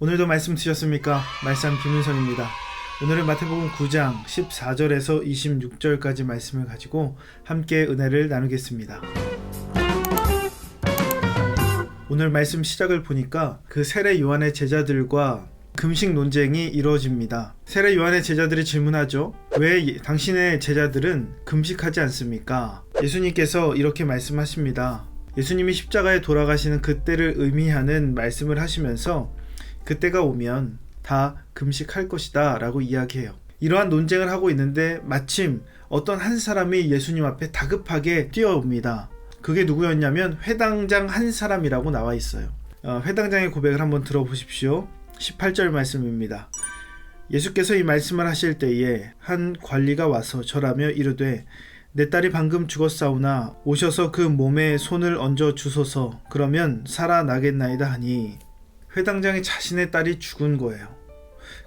오늘도 말씀 드셨습니까? 말씀 김윤성입니다. 오늘은 마태복음 9장 14절에서 26절까지 말씀을 가지고 함께 은혜를 나누겠습니다. 오늘 말씀 시작을 보니까 그 세례 요한의 제자들과 금식 논쟁이 이루어집니다. 세례 요한의 제자들이 질문하죠. 왜 당신의 제자들은 금식하지 않습니까? 예수님께서 이렇게 말씀하십니다. 예수님이 십자가에 돌아가시는 그때를 의미하는 말씀을 하시면서 그때가 오면 다 금식할 것이다 라고 이야기해요. 이러한 논쟁을 하고 있는데 마침 어떤 한 사람이 예수님 앞에 다급하게 뛰어옵니다. 그게 누구였냐면 회당장 한 사람이라고 나와 있어요. 회당장의 고백을 한번 들어보십시오. 18절 말씀입니다. 예수께서 이 말씀을 하실 때에 한 관리가 와서 절하며 이르되 내 딸이 방금 죽었사오나 오셔서 그 몸에 손을 얹어 주소서. 그러면 살아나겠나이다 하니 회당장이 자신의 딸이 죽은 거예요.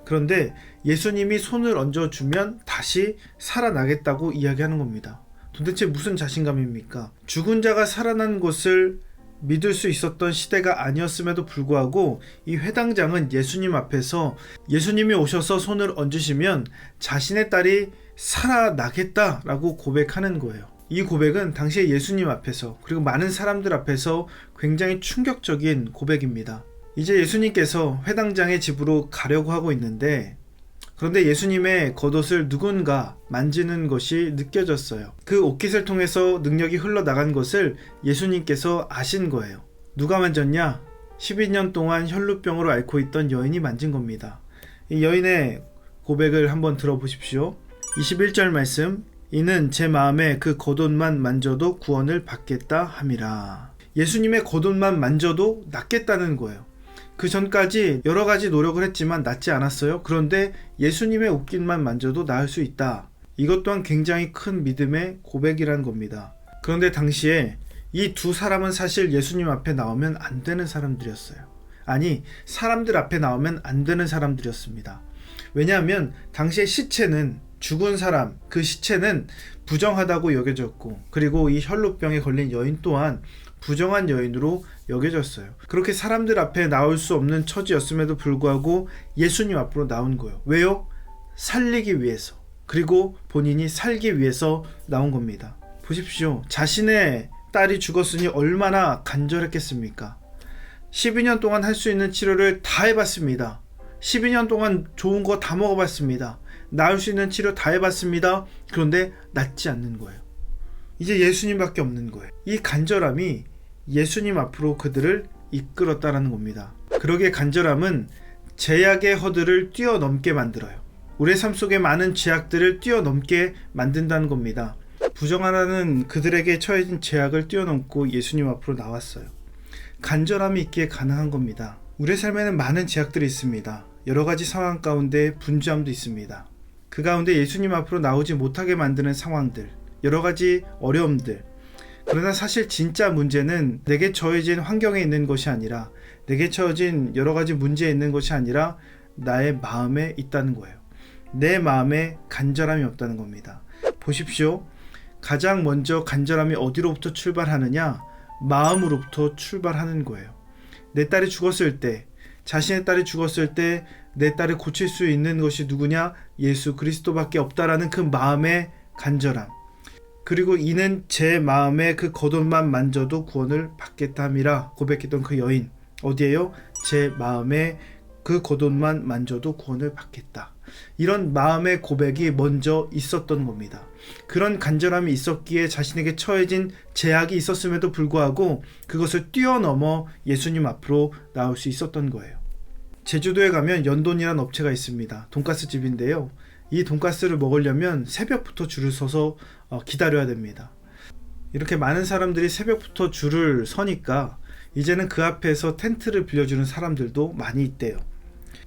그런데 예수님이 손을 얹어주면 다시 살아나겠다고 이야기하는 겁니다. 도대체 무슨 자신감입니까? 죽은 자가 살아난 것을 믿을 수 있었던 시대가 아니었음에도 불구하고 이 회당장은 예수님 앞에서 예수님이 오셔서 손을 얹으시면 자신의 딸이 살아나겠다라고 고백하는 거예요. 이 고백은 당시에 예수님 앞에서 그리고 많은 사람들 앞에서 굉장히 충격적인 고백입니다. 이제 예수님께서 회당장의 집으로 가려고 하고 있는데 그런데 예수님의 겉옷을 누군가 만지는 것이 느껴졌어요. 그 옷깃을 통해서 능력이 흘러나간 것을 예수님께서 아신 거예요. 누가 만졌냐? 12년 동안 혈루병으로 앓고 있던 여인이 만진 겁니다. 이 여인의 고백을 한번 들어보십시오. 21절 말씀, 이는 제 마음에 그 겉옷만 만져도 구원을 받겠다 함이라. 예수님의 겉옷만 만져도 낫겠다는 거예요. 그 전까지 여러 가지 노력을 했지만 낫지 않았어요. 그런데 예수님의 옷깃만 만져도 나을 수 있다. 이것 또한 굉장히 큰 믿음의 고백이라는 겁니다. 그런데 당시에 이 두 사람은 사실 예수님 앞에 나오면 안 되는 사람들이었어요. 아니, 사람들 앞에 나오면 안 되는 사람들이었습니다. 왜냐하면 당시의 시체는 죽은 사람, 그 시체는 부정하다고 여겨졌고 그리고 이 혈루병에 걸린 여인 또한 부정한 여인으로 여겨졌어요. 그렇게 사람들 앞에 나올 수 없는 처지였음에도 불구하고 예수님 앞으로 나온 거예요. 왜요? 살리기 위해서. 그리고 본인이 살기 위해서 나온 겁니다. 보십시오. 자신의 딸이 죽었으니 얼마나 간절했겠습니까? 12년 동안 할 수 있는 치료를 다 해봤습니다. 12년 동안 좋은 거 다 먹어봤습니다. 나을 수 있는 치료 다 해봤습니다. 그런데 낫지 않는 거예요. 이제 예수님밖에 없는 거예요. 이 간절함이 예수님 앞으로 그들을 이끌었다라는 겁니다. 그러기에 간절함은 제약의 허들을 뛰어넘게 만들어요. 우리의 삶 속에 많은 제약들을 뛰어넘게 만든다는 겁니다. 부정하라는 그들에게 처해진 제약을 뛰어넘고 예수님 앞으로 나왔어요. 간절함이 있기에 가능한 겁니다. 우리의 삶에는 많은 제약들이 있습니다. 여러 가지 상황 가운데 분주함도 있습니다. 그 가운데 예수님 앞으로 나오지 못하게 만드는 상황들, 여러 가지 어려움들. 그러나 사실 진짜 문제는 내게 처해진 환경에 있는 것이 아니라 내게 처해진 여러 가지 문제에 있는 것이 아니라 나의 마음에 있다는 거예요. 내 마음에 간절함이 없다는 겁니다. 보십시오. 가장 먼저 간절함이 어디로부터 출발하느냐? 마음으로부터 출발하는 거예요. 내 딸이 죽었을 때, 자신의 딸이 죽었을 때 내 딸을 고칠 수 있는 것이 누구냐? 예수 그리스도밖에 없다라는 그 마음의 간절함. 그리고 이는 제 마음에 그 겉옷만 만져도 구원을 받겠다 함이라 고백했던 그 여인. 어디에요? 제 마음에 그 겉옷만 만져도 구원을 받겠다. 이런 마음의 고백이 먼저 있었던 겁니다. 그런 간절함이 있었기에 자신에게 처해진 제약이 있었음에도 불구하고 그것을 뛰어넘어 예수님 앞으로 나올 수 있었던 거예요. 제주도에 가면 연돈이라는 업체가 있습니다. 돈가스 집인데요. 이 돈가스를 먹으려면 새벽부터 줄을 서서 기다려야 됩니다. 이렇게 많은 사람들이 새벽부터 줄을 서니까 이제는 그 앞에서 텐트를 빌려주는 사람들도 많이 있대요.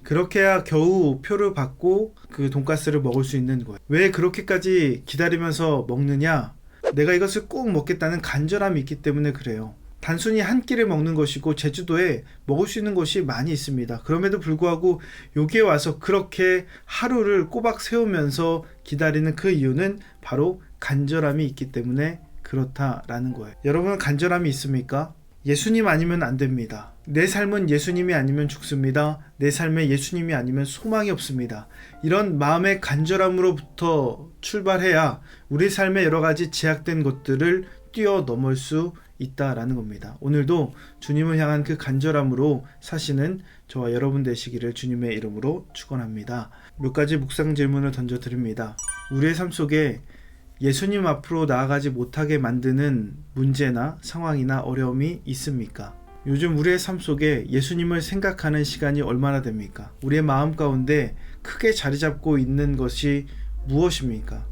그렇게 해야 겨우 표를 받고 그 돈가스를 먹을 수 있는 거예요. 왜 그렇게까지 기다리면서 먹느냐? 내가 이것을 꼭 먹겠다는 간절함이 있기 때문에 그래요. 단순히 한 끼를 먹는 것이고 제주도에 먹을 수 있는 것이 많이 있습니다. 그럼에도 불구하고 여기에 와서 그렇게 하루를 꼬박 세우면서 기다리는 그 이유는 바로 간절함이 있기 때문에 그렇다라는 거예요. 여러분은 간절함이 있습니까? 예수님 아니면 안 됩니다. 내 삶은 예수님이 아니면 죽습니다. 내 삶에 예수님이 아니면 소망이 없습니다. 이런 마음의 간절함으로부터 출발해야 우리 삶의 여러 가지 제약된 것들을 뛰어넘을 수 있다라는 겁니다. 오늘도 주님을 향한 그 간절함으로 사시는 저와 여러분 되시기를 주님의 이름으로 축원합니다. 몇 가지 묵상 질문을 던져 드립니다. 우리의 삶 속에 예수님 앞으로 나아가지 못하게 만드는 문제나 상황이나 어려움이 있습니까? 요즘 우리의 삶 속에 예수님을 생각하는 시간이 얼마나 됩니까? 우리의 마음 가운데 크게 자리 잡고 있는 것이 무엇입니까?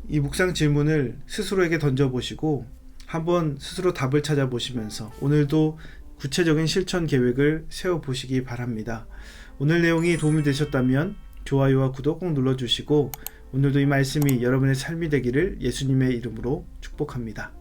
이 묵상 질문을 스스로에게 던져보시고 한번 스스로 답을 찾아보시면서 오늘도 구체적인 실천 계획을 세워보시기 바랍니다. 오늘 내용이 도움이 되셨다면 좋아요와 구독 꼭 눌러주시고 오늘도 이 말씀이 여러분의 삶이 되기를 예수님의 이름으로 축복합니다.